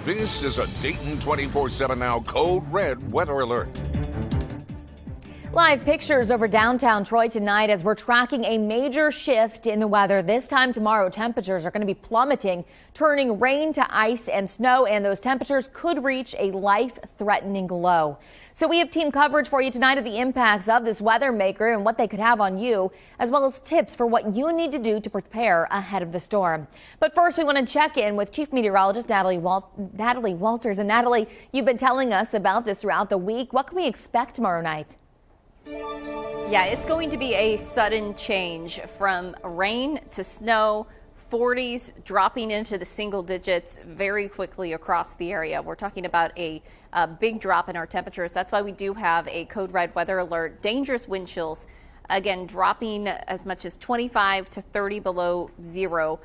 This is a Dayton 24/7 Now Code Red weather alert. Live pictures over downtown Troy tonight as we're tracking a major shift in the weather. This time tomorrow, temperatures are going to be plummeting, turning rain to ice and snow, and those temperatures could reach a life-threatening low. So we have team coverage for you tonight of the impacts of this weather maker and what they could have on you, as well as tips for what you need to do to prepare ahead of the storm. But first, we want to check in with Chief Meteorologist Natalie Walters. And Natalie, you've been telling us about this throughout the week. What can we expect tomorrow night? Yeah, it's going to be a sudden change from rain to snow, 40s dropping into the single digits very quickly across the area. We're talking about a big drop in our temperatures. That's why we do have a code red weather alert. Dangerous wind chills, again, dropping as much as 25 to 30 below zero.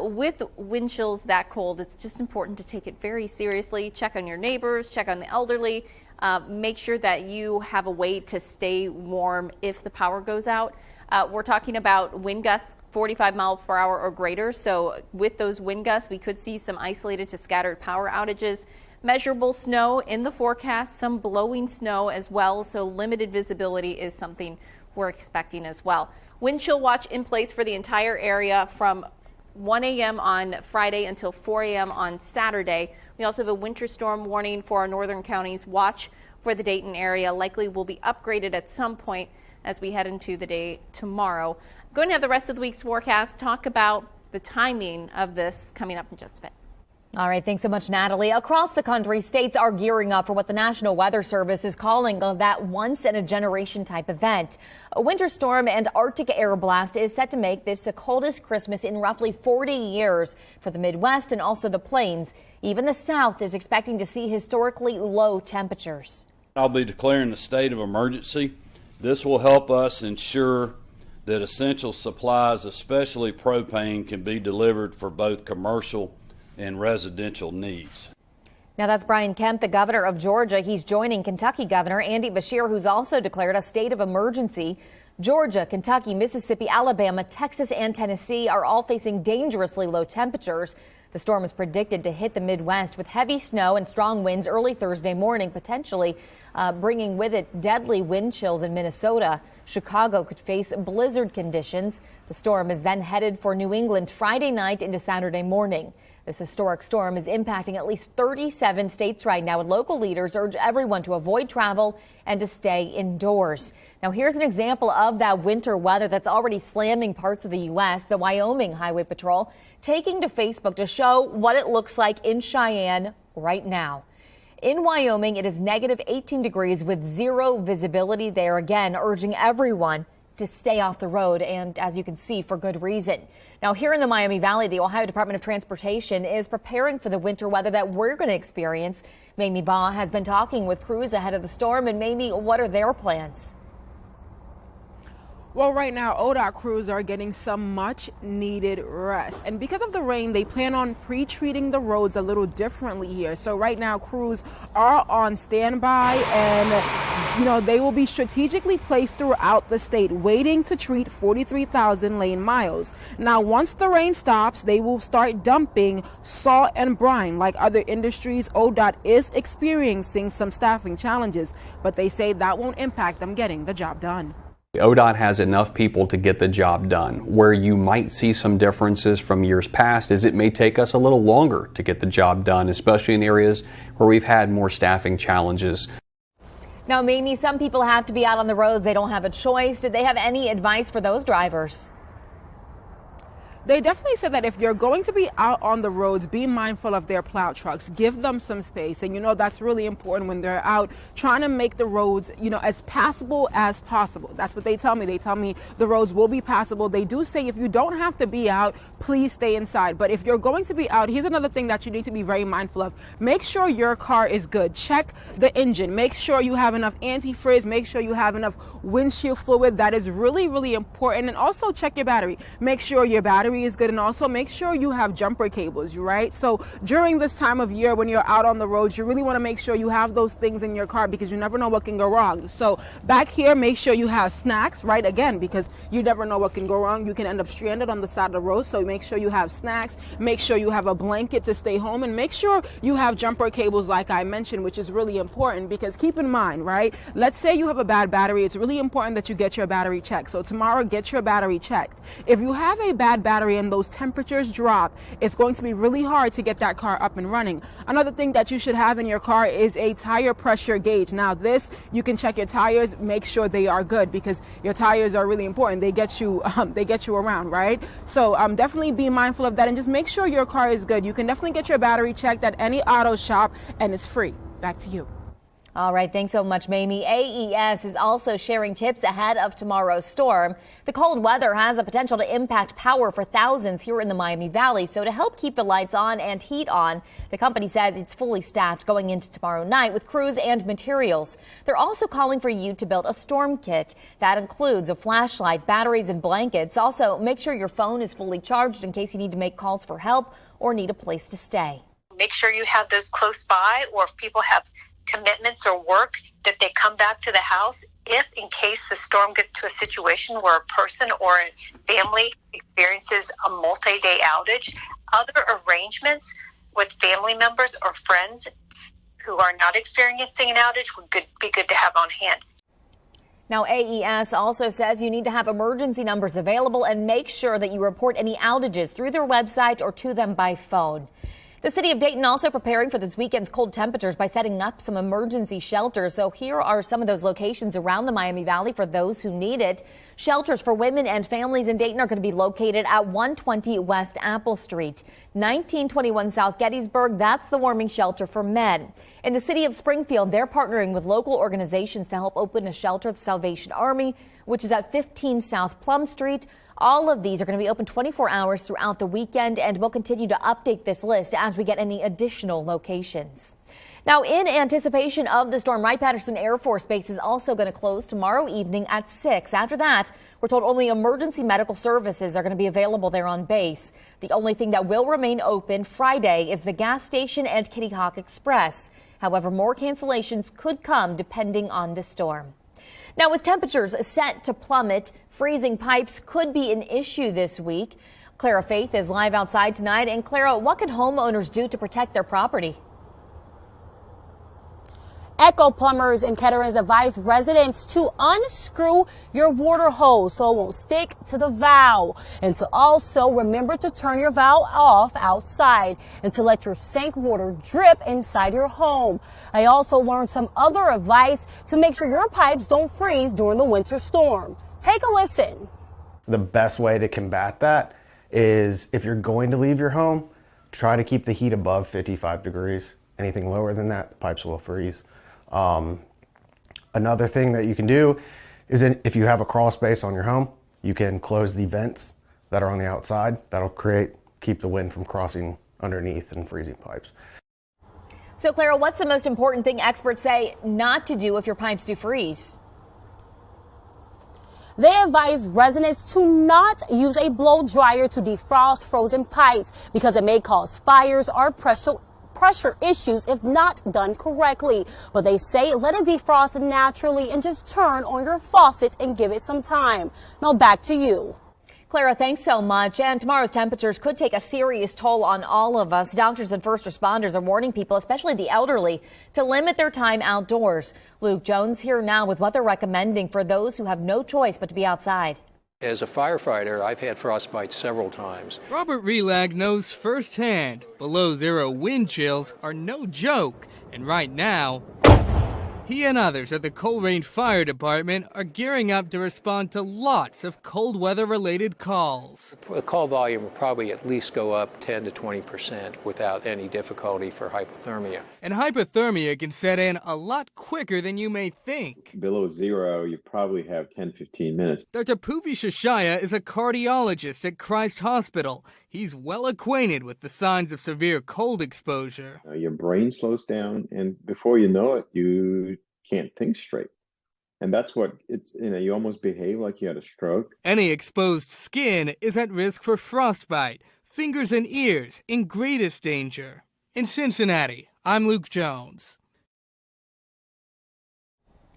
With wind chills that cold, it's just important to take it very seriously. Check on your neighbors, check on the elderly. Make sure that you have a way to stay warm if the power goes out. We're talking about wind gusts 45 miles per hour or greater. So with those wind gusts, we could see some isolated to scattered power outages. Measurable snow in the forecast, some blowing snow as well. So limited visibility is something we're expecting as well. Wind chill watch in place for the entire area from 1 a.m. on Friday until 4 a.m. on Saturday. We also have a winter storm warning for our northern counties. Watch for the Dayton area. Likely will be upgraded at some point as we head into the day tomorrow. I'm going to have the rest of the week's forecast talk about the timing of this coming up in just a bit. All right, thanks so much, Natalie. Across the country, states are gearing up for what the National Weather Service is calling that once-in-a-generation type event. A winter storm and Arctic air blast is set to make this the coldest Christmas in roughly 40 years for the Midwest and also the plains. Even the South is expecting to see historically low temperatures. I'll be declaring a state of emergency. This will help us ensure that essential supplies, especially propane, can be delivered for both commercial and residential needs. Now that's Brian Kemp, the governor of Georgia. He's joining Kentucky Governor Andy Beshear, who's also declared a state of emergency. Georgia, Kentucky, Mississippi, Alabama, Texas, and Tennessee are all facing dangerously low temperatures. The storm is predicted to hit the Midwest with heavy snow and strong winds early Thursday morning, potentially bringing with it deadly wind chills in Minnesota. Chicago could face blizzard conditions. The storm is then headed for New England Friday night into Saturday morning. This historic storm is impacting at least 37 states right now, and local leaders urge everyone to avoid travel and to stay indoors. Now, here's an example of that winter weather that's already slamming parts of the U.S. The Wyoming Highway Patrol taking to Facebook to show what it looks like in Cheyenne right now. In Wyoming, it is negative 18 degrees with zero visibility there, again, urging everyone to stay off the road, and as you can see, for good reason. Now, here in the Miami Valley, the Ohio Department of Transportation is preparing for the winter weather that we're going to experience. Mamie Baugh has been talking with crews ahead of the storm. And Mamie, what are their plans? Well, right now, ODOT crews are getting some much needed rest. And because of the rain, they plan on pre-treating the roads a little differently here. So right now, crews are on standby and, they will be strategically placed throughout the state, waiting to treat 43,000 lane miles. Now, once the rain stops, they will start dumping salt and brine. Like other industries, ODOT is experiencing some staffing challenges, but they say that won't impact them getting the job done. ODOT has enough people to get the job done. Where you might see some differences from years past is it may take us a little longer to get the job done, especially in areas where we've had more staffing challenges. Now, Mamie, some people have to be out on the roads. They don't have a choice. Did they have any advice for those drivers? They definitely said that if you're going to be out on the roads, be mindful of their plow trucks. Give them some space. And, that's really important when they're out trying to make the roads, as passable as possible. That's what they tell me. They tell me the roads will be passable. They do say if you don't have to be out, please stay inside. But if you're going to be out, here's another thing that you need to be very mindful of. Make sure your car is good. Check the engine. Make sure you have enough antifreeze. Make sure you have enough windshield fluid. That is really, really important. And also check your battery. Make sure your battery battery is good, and also make sure you have jumper cables, right? So during this time of year when you're out on the roads, you really want to make sure you have those things in your car because you never know what can go wrong. So back here, make sure you have snacks, right? Again, because you never know what can go wrong. You can end up stranded on the side of the road. So make sure you have snacks, make sure you have a blanket to stay home, and make sure you have jumper cables like I mentioned, which is really important because keep in mind, right? Let's say you have a bad battery. It's really important that you get your battery checked. So tomorrow, get your battery checked. If you have a bad battery and those temperatures drop, it's going to be really hard to get that car up and running. Another thing that you should have in your car is a tire pressure gauge. Now this, you can check your tires, make sure they are good because your tires are really important. They get you around, right? So definitely be mindful of that and just make sure your car is good. You can definitely get your battery checked at any auto shop and it's free. Back to you. All right, thanks so much, Mamie. AES is also sharing tips ahead of tomorrow's storm. The cold weather has the potential to impact power for thousands here in the Miami Valley. So to help keep the lights on and heat on, the company says it's fully staffed going into tomorrow night with crews and materials. They're also calling for you to build a storm kit. That includes a flashlight, batteries, and blankets. Also, make sure your phone is fully charged in case you need to make calls for help or need a place to stay. Make sure you have those close by, or if people have commitments or work, that they come back to the house if in case the storm gets to a situation where a person or a family experiences a multi-day outage. Other arrangements with family members or friends who are not experiencing an outage would be good to have on hand. Now, AES also says you need to have emergency numbers available and make sure that you report any outages through their website or to them by phone. The city of Dayton also preparing for this weekend's cold temperatures by setting up some emergency shelters. So here are some of those locations around the Miami Valley for those who need it. Shelters for women and families in Dayton are going to be located at 120 West Apple Street, 1921 South Gettysburg. That's the warming shelter for men. In the city of Springfield, they're partnering with local organizations to help open a shelter at the Salvation Army, which is at 15 South Plum Street. All of these are going to be open 24 hours throughout the weekend, and we'll continue to update this list as we get any additional locations. Now, in anticipation of the storm, Wright-Patterson Air Force Base is also going to close tomorrow evening at 6. After that, we're told only emergency medical services are going to be available there on base. The only thing that will remain open Friday is the gas station and Kitty Hawk Express. However, more cancellations could come depending on the storm. Now, with temperatures set to plummet, freezing pipes could be an issue this week. Clara Faith is live outside tonight. And Clara, what can homeowners do to protect their property? Echo Plumbers in Kettering advise residents to unscrew your water hose so it won't stick to the valve, and to also remember to turn your valve off outside and to let your sink water drip inside your home. I also learned some other advice to make sure your pipes don't freeze during the winter storm. Take a listen. The best way to combat that is if you're going to leave your home, try to keep the heat above 55 degrees. Anything lower than that, the pipes will freeze. Another thing that you can do is if you have a crawl space on your home, you can close the vents that are on the outside. That'll keep the wind from crossing underneath and freezing pipes. So, Clara, what's the most important thing experts say not to do if your pipes do freeze? They advise residents to not use a blow dryer to defrost frozen pipes because it may cause fires or pressure issues if not done correctly. But they say let it defrost naturally and just turn on your faucet and give it some time. Now back to you. Clara, thanks so much. And tomorrow's temperatures could take a serious toll on all of us. Doctors and first responders are warning people, especially the elderly, to limit their time outdoors. Luke Jones here now with what they're recommending for those who have no choice but to be outside. As a firefighter, I've had frostbite several times. Robert Relag knows firsthand below zero wind chills are no joke. And right now, he and others at the Coleraine Fire Department are gearing up to respond to lots of cold weather related calls. The call volume will probably at least go up 10 to 20% without any difficulty for hypothermia. And hypothermia can set in a lot quicker than you may think. Below zero, you probably have 10-15 minutes. Dr. Puvi Shashaya is a cardiologist at Christ Hospital. He's well acquainted with the signs of severe cold exposure. Your brain slows down, and before you know it, you can't think straight. And that's what it's, you almost behave like you had a stroke. Any exposed skin is at risk for frostbite. Fingers and ears in greatest danger. In Cincinnati, I'm Luke Jones.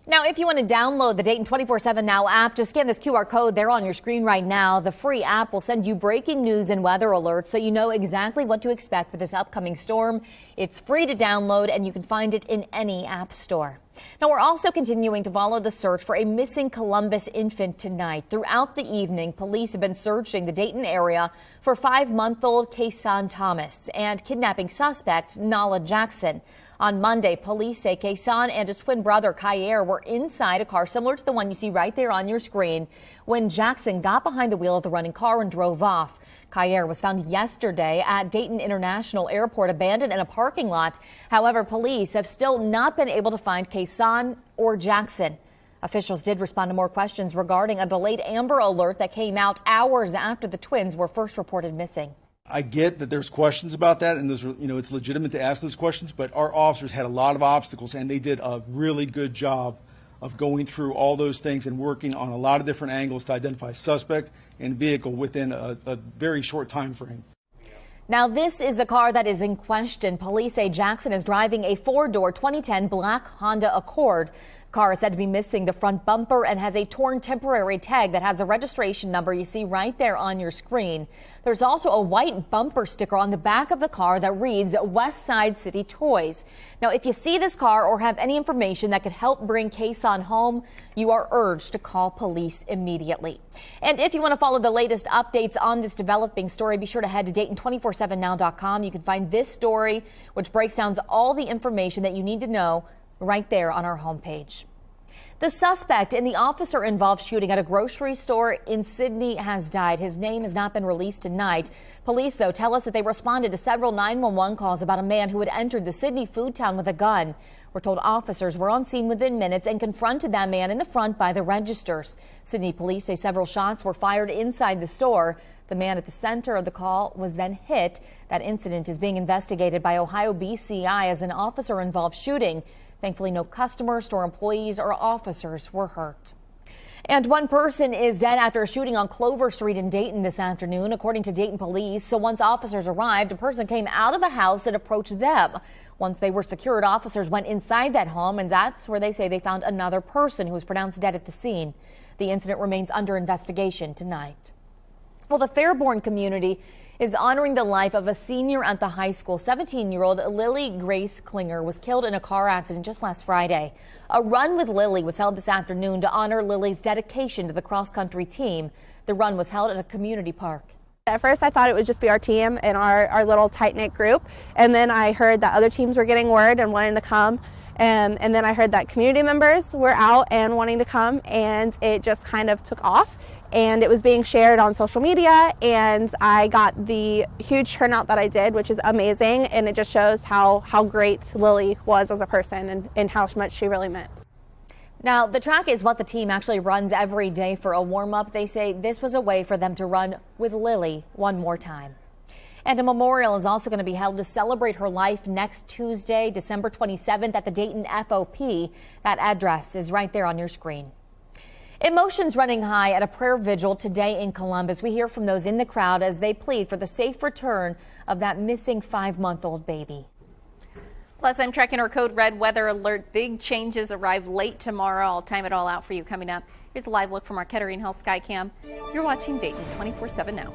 Now, if you want to download the Dayton 24/7 Now app, just scan this QR code there on your screen right now. The free app will send you breaking news and weather alerts so you know exactly what to expect for this upcoming storm. It's free to download and you can find it in any app store. Now, we're also continuing to follow the search for a missing Columbus infant tonight. Throughout the evening, police have been searching the Dayton area for 5-month-old Kason Thomas and kidnapping suspect Nala Jackson. On Monday, police say Kason and his twin brother Kyer were inside a car similar to the one you see right there on your screen when Jackson got behind the wheel of the running car and drove off. Kyer was found yesterday at Dayton International Airport, abandoned in a parking lot. However, police have still not been able to find Kason or Jackson. Officials did respond to more questions regarding a delayed Amber Alert that came out hours after the twins were first reported missing. I get that there's questions about that, and it's legitimate to ask those questions, but our officers had a lot of obstacles, and they did a really good job of going through all those things and working on a lot of different angles to identify suspect and vehicle within a very short time frame. Now, this is the car that is in question. Police say Jackson is driving a 4-door 2010 black Honda Accord. The car is said to be missing the front bumper and has a torn temporary tag that has the registration number you see right there on your screen. There's also a white bumper sticker on the back of the car that reads West Side City Toys. Now, if you see this car or have any information that could help bring Kason home, you are urged to call police immediately. And if you want to follow the latest updates on this developing story, be sure to head to Dayton247now.com. You can find this story, which breaks down all the information that you need to know right there on our homepage. The suspect in the officer-involved shooting at a grocery store in Sydney has died. His name has not been released tonight. Police, though, tell us that they responded to several 911 calls about a man who had entered the Sydney food town with a gun. We're told officers were on scene within minutes and confronted that man in the front by the registers. Sydney police say several shots were fired inside the store. The man at the center of the call was then hit. That incident is being investigated by Ohio BCI as an officer-involved shooting. Thankfully, no customers, store employees, or officers were hurt. And one person is dead after a shooting on Clover Street in Dayton this afternoon, according to Dayton police. So once officers arrived, a person came out of a house and approached them. Once they were secured, officers went inside that home, and that's where they say they found another person who was pronounced dead at the scene. The incident remains under investigation tonight. Well, the Fairborn community is honoring the life of a senior at the high school. 17-year-old Lily Grace Klinger was killed in a car accident just last Friday. A run with Lily was held this afternoon to honor Lily's dedication to the cross-country team. The run was held at a community park. At first I thought it would just be our team and our little tight-knit group, and then I heard that other teams were getting word and wanting to come, and then I heard that community members were out and wanting to come, and it just kind of took off. And it was being shared on social media, and I got the huge turnout that I did, which is amazing, and it just shows how great Lily was as a person and how much she really meant. Now, the track is what the team actually runs every day for a warm-up. They say this was a way for them to run with Lily one more time. And a memorial is also going to be held to celebrate her life next Tuesday, December 27th at the Dayton FOP. That address is right there on your screen. Emotions running high at a prayer vigil today in Columbus. We hear from those in the crowd as they plead for the safe return of that missing 5-month-old baby. Plus, I'm tracking our code red weather alert. Big changes arrive late tomorrow. I'll time it all out for you coming up. Here's a live look from our Kettering Health Skycam. You're watching Dayton 24/7 now.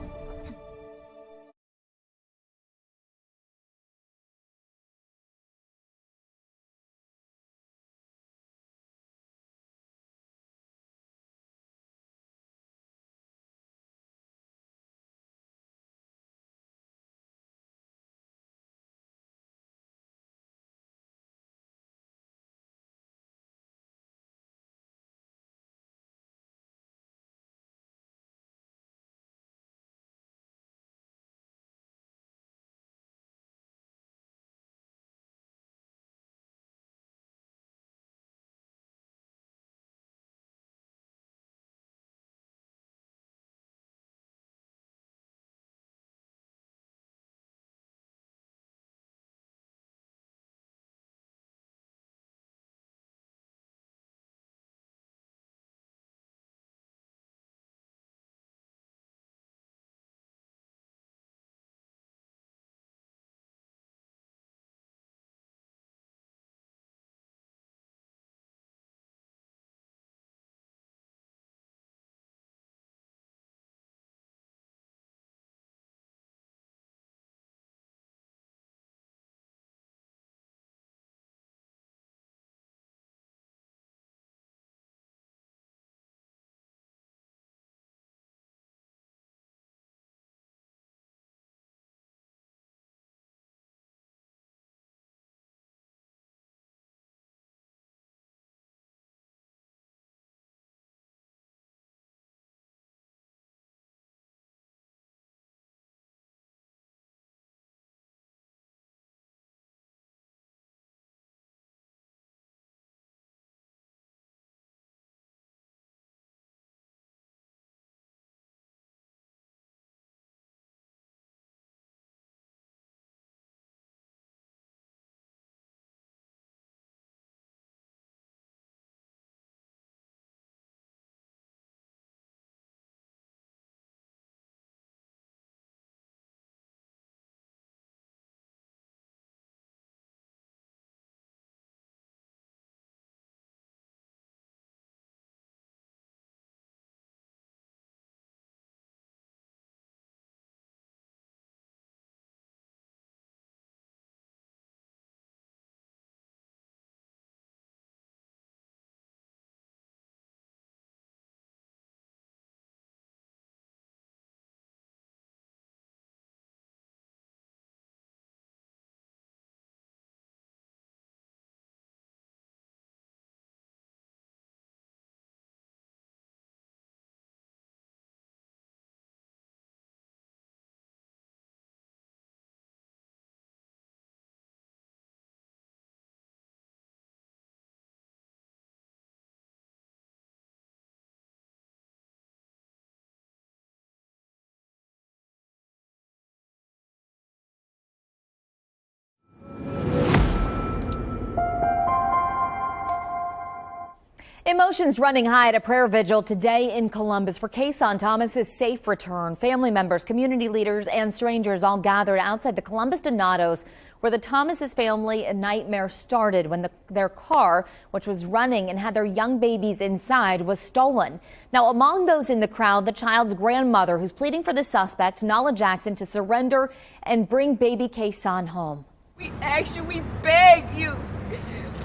Emotions running high at a prayer vigil today in Columbus for Kason Thomas's safe return. Family members, community leaders, and strangers all gathered outside the Columbus Donatos, where the Thomas's family nightmare started when their car, which was running and had their young babies inside, was stolen. Now, among those in the crowd, the child's grandmother, who's pleading for the suspect, Nala Jackson, to surrender and bring baby Kason home. We ask you, we beg you,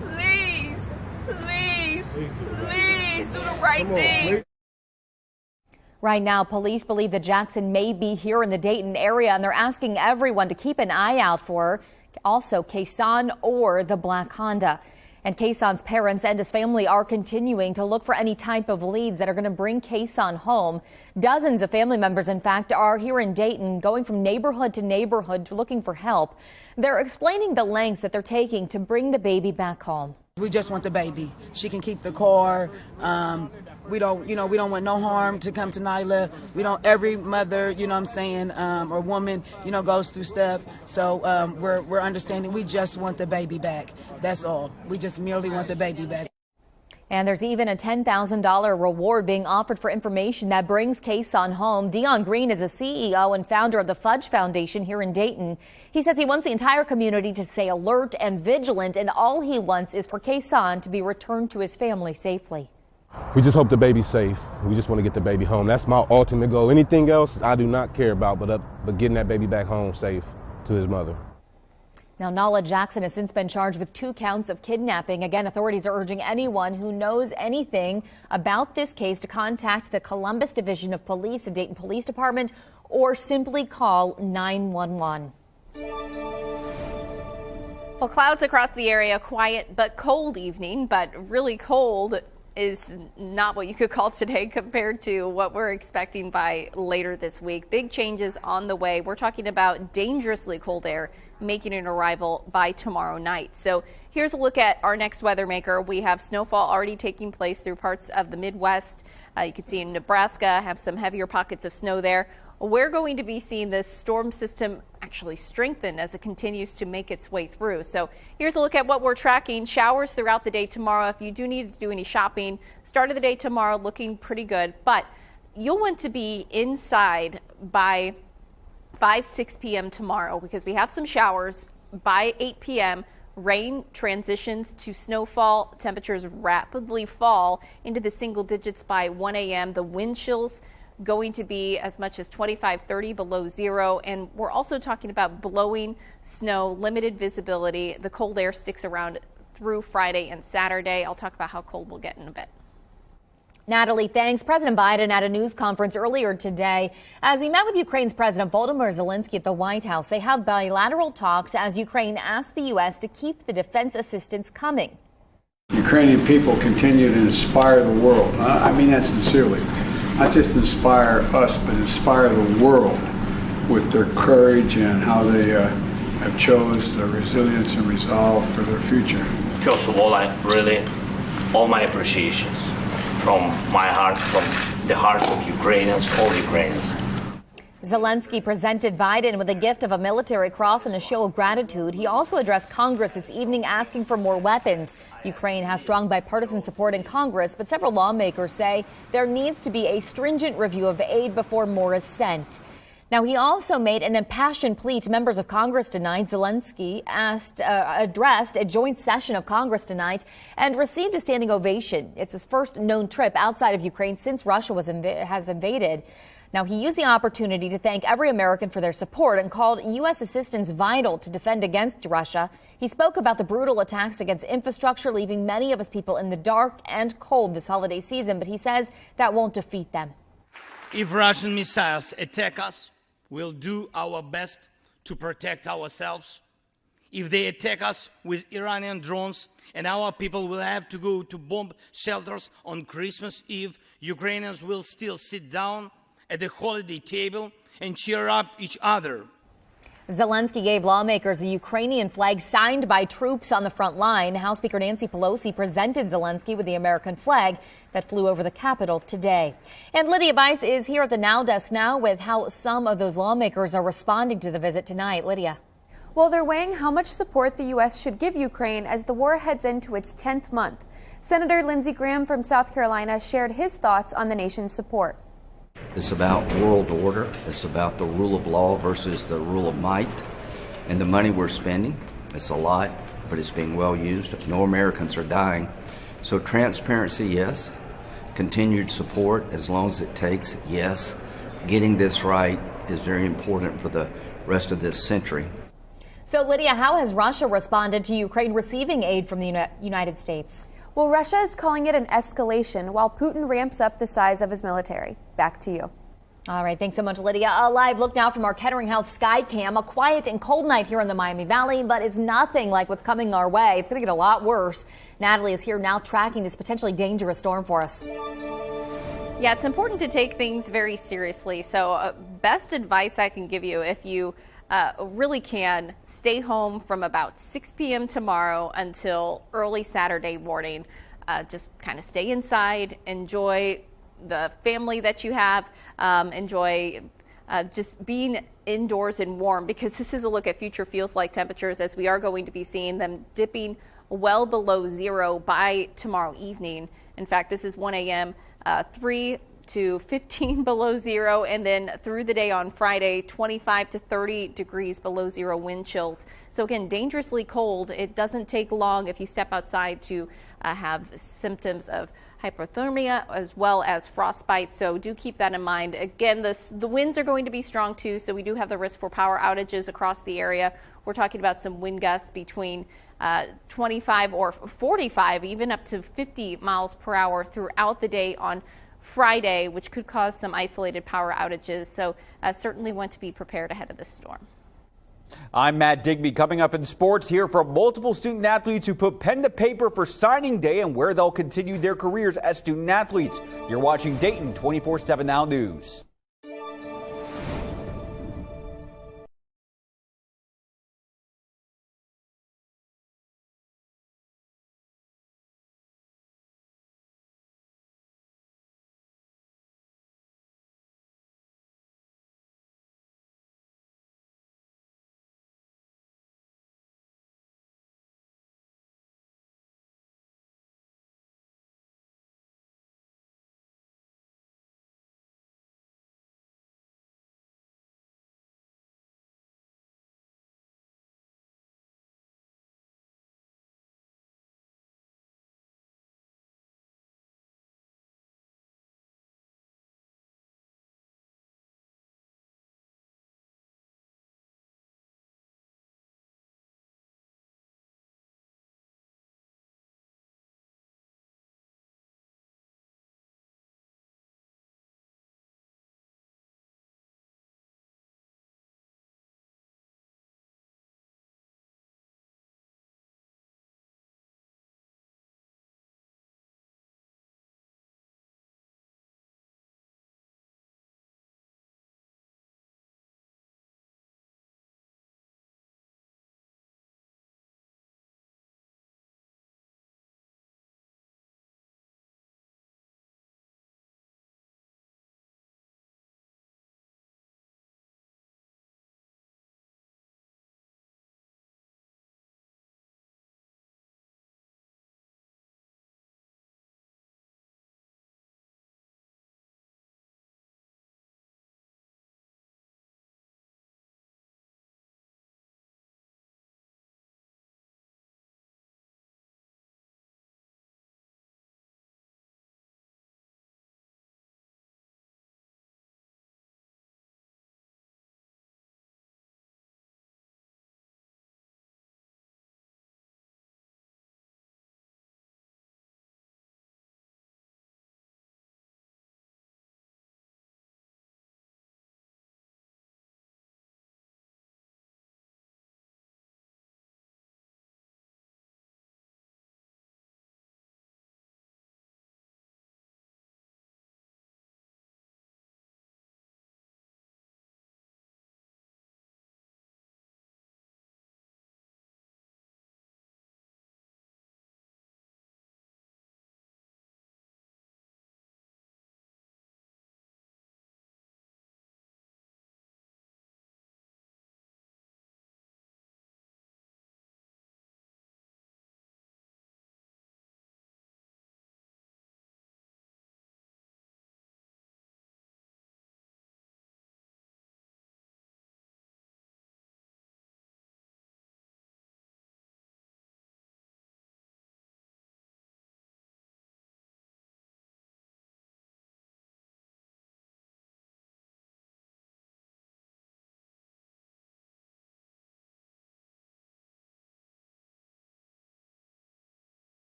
please, please, please do the right thing. Right now, police believe that Jackson may be here in the Dayton area, and they're asking everyone to keep an eye out for her. Also, Kason or the black Honda. And Kason's parents and his family are continuing to look for any type of leads that are going to bring Kason home. Dozens of family members, in fact, are here in Dayton, going from neighborhood to neighborhood looking for help. They're explaining the lengths that they're taking to bring the baby back home. We just want the baby. She can keep the car. We don't want no harm to come to Nyla. We don't, every mother, or woman, goes through stuff. So we're understanding. We just want the baby back. That's all. We just merely want the baby back. And there's even a $10,000 reward being offered for information that brings Kason home. Greene is a CEO and founder of the Fudge Foundation here in Dayton. He says he wants the entire community to stay alert and vigilant, and all he wants is for Kason to be returned to his family safely. We just hope the baby's safe. We just want to get the baby home. That's my ultimate goal. Anything else I do not care about but getting that baby back home safe to his mother. Now, Nala Jackson has since been charged with 2 counts of kidnapping. Again, authorities are urging anyone who knows anything about this case to contact the Columbus Division of Police, the Dayton Police Department, or simply call 911. Well, clouds across the area, quiet but cold evening, but really cold is not what you could call today compared to what we're expecting by later this week. Big changes on the way. We're talking about dangerously cold air making an arrival by tomorrow night. So here's a look at our next weather maker. We have snowfall already taking place through parts of the Midwest. You can see in Nebraska, have some heavier pockets of snow there. We're going to be seeing this storm system actually strengthen as it continues to make its way through. So here's a look at what we're tracking. Showers throughout the day tomorrow. If you do need to do any shopping, start of the day tomorrow looking pretty good, but you'll want to be inside by 6 p.m. tomorrow because we have some showers by 8 p.m. Rain transitions to snowfall. Temperatures rapidly fall into the single digits by 1 a.m. The wind chills going to be as much as 25-30 below zero. And we're also talking about blowing snow, limited visibility. The cold air sticks around through Friday and Saturday. I'll talk about how cold we'll get in a bit. Natalie, thanks. President Biden at a news conference earlier today as he met with Ukraine's President Volodymyr Zelensky at the White House. They had bilateral talks as Ukraine asked the U.S. to keep the defense assistance coming. Ukrainian people continue to inspire the world. I mean that sincerely. Not just inspire us, but inspire the world with their courage and how they have chose their resilience and resolve for their future. First of all, all my appreciations from my heart, from the hearts of Ukrainians, all Ukrainians. Zelensky presented Biden with a gift of a military cross and a show of gratitude. He also addressed Congress this evening asking for more weapons. Ukraine has strong bipartisan support in Congress, but several lawmakers say there needs to be a stringent review of aid before more is sent. Now, he also made an impassioned plea to members of Congress tonight. Zelensky addressed a joint session of Congress tonight and received a standing ovation. It's his first known trip outside of Ukraine since Russia has invaded. Now, he used the opportunity to thank every American for their support and called U.S. assistance vital to defend against Russia. He spoke about the brutal attacks against infrastructure, leaving many of his people in the dark and cold this holiday season, but he says that won't defeat them. If Russian missiles attack us, we'll do our best to protect ourselves. If they attack us with Iranian drones and our people will have to go to bomb shelters on Christmas Eve, Ukrainians will still sit down at the holiday table and cheer up each other. Zelensky gave lawmakers a Ukrainian flag signed by troops on the front line. House Speaker Nancy Pelosi presented Zelensky with the American flag that flew over the Capitol today. And Lydia Bice is here at the Now Desk now with how some of those lawmakers are responding to the visit tonight. Lydia. Well, they're weighing how much support the U.S. should give Ukraine as the war heads into its 10th month. Senator Lindsey Graham from South Carolina shared his thoughts on the nation's support. It's about world order. It's about the rule of law versus the rule of might. And the money we're spending, it's a lot, but it's being well used. No Americans are dying. So transparency, yes. Continued support as long as it takes, yes. Getting this right is very important for the rest of this century. So, Lydia, how has Russia responded to Ukraine receiving aid from the United States? Well, Russia is calling it an escalation while Putin ramps up the size of his military. Back to you. All right, thanks so much, Lydia. A live look now from our Kettering House sky cam. A quiet and cold night here in the Miami Valley, but it's nothing like what's coming our way. It's going to get a lot worse. Natalie is here now tracking this potentially dangerous storm for us. Yeah, it's important to take things very seriously. So best advice I can give you, if you really can, stay home from about 6 p.m. tomorrow until early Saturday morning. Just kind of stay inside, enjoy the family that you have, enjoy just being indoors and warm, because this is a look at future feels-like temperatures, as we are going to be seeing them dipping well below zero by tomorrow evening. In fact, this is 1 a.m., 3 to 15 below zero, and then through the day on Friday, 25 to 30 degrees below zero wind chills. So again, dangerously cold. It doesn't take long if you step outside to have symptoms of hypothermia as well as frostbite. So do keep that in mind. Again, the winds are going to be strong too, so we do have the risk for power outages across the area. We're talking about some wind gusts between 25 or 45, even up to 50 miles per hour throughout the day on Friday, which could cause some isolated power outages. So certainly want to be prepared ahead of this storm. I'm Matt Digby. Coming up in sports, hear from multiple student athletes who put pen to paper for signing day and where they'll continue their careers as student athletes. You're watching Dayton 24/7 Now News.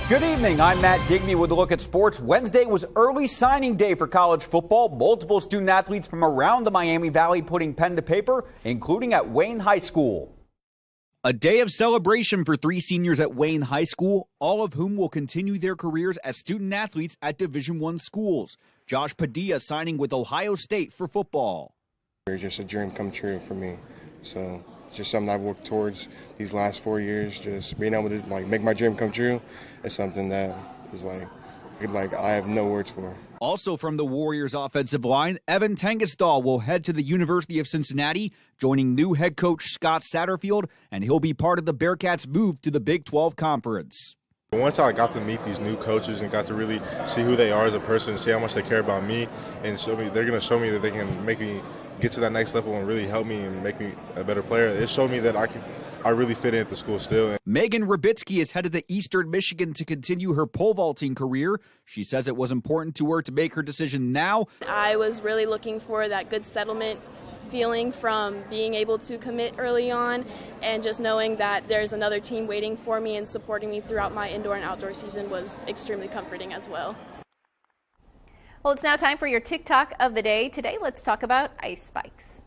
Good evening. I'm Matt Digby with a look at sports. Wednesday was early signing day for college football. Multiple student athletes from around the Miami Valley putting pen to paper, including at Wayne High School. A day of celebration for 3 seniors at Wayne High School, all of whom will continue their careers as student athletes at Division I schools. Josh Padilla signing with Ohio State for football. It's just a dream come true for me. So just something I've worked towards these last 4 years. Just being able to make my dream come true is something that is I have no words for. Also from the Warriors offensive line, Evan Tangenstahl will head to the University of Cincinnati, joining new head coach Scott Satterfield, and he'll be part of the Bearcats' move to the Big 12 Conference. Once I got to meet these new coaches and got to really see who they are as a person, see how much they care about me, and show me they're going to show me that they can make me get to that next level and really help me and make me a better player. It showed me that I really fit in at the school still. Megan Rabitsky is headed to Eastern Michigan to continue her pole vaulting career. She says it was important to her to make her decision now. I was really looking for that good settlement feeling from being able to commit early on, and just knowing that there's another team waiting for me and supporting me throughout my indoor and outdoor season was extremely comforting as well. Well, it's now time for your TikTok of the day. Today, let's talk about ice spikes.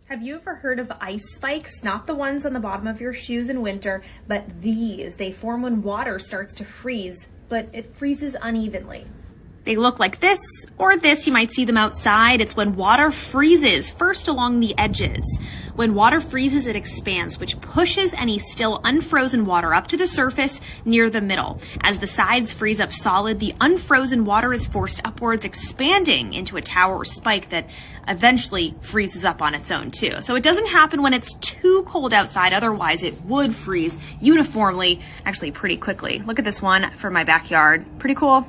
Have you ever heard of ice spikes? Not the ones on the bottom of your shoes in winter, but these. They form when water starts to freeze, but it freezes unevenly. They look like this or this. You might see them outside. It's when water freezes, first along the edges. When water freezes, it expands, which pushes any still unfrozen water up to the surface near the middle. As the sides freeze up solid, the unfrozen water is forced upwards, expanding into a tower or spike that eventually freezes up on its own too. So it doesn't happen when it's too cold outside. Otherwise, it would freeze uniformly, actually pretty quickly. Look at this one from my backyard. Pretty cool.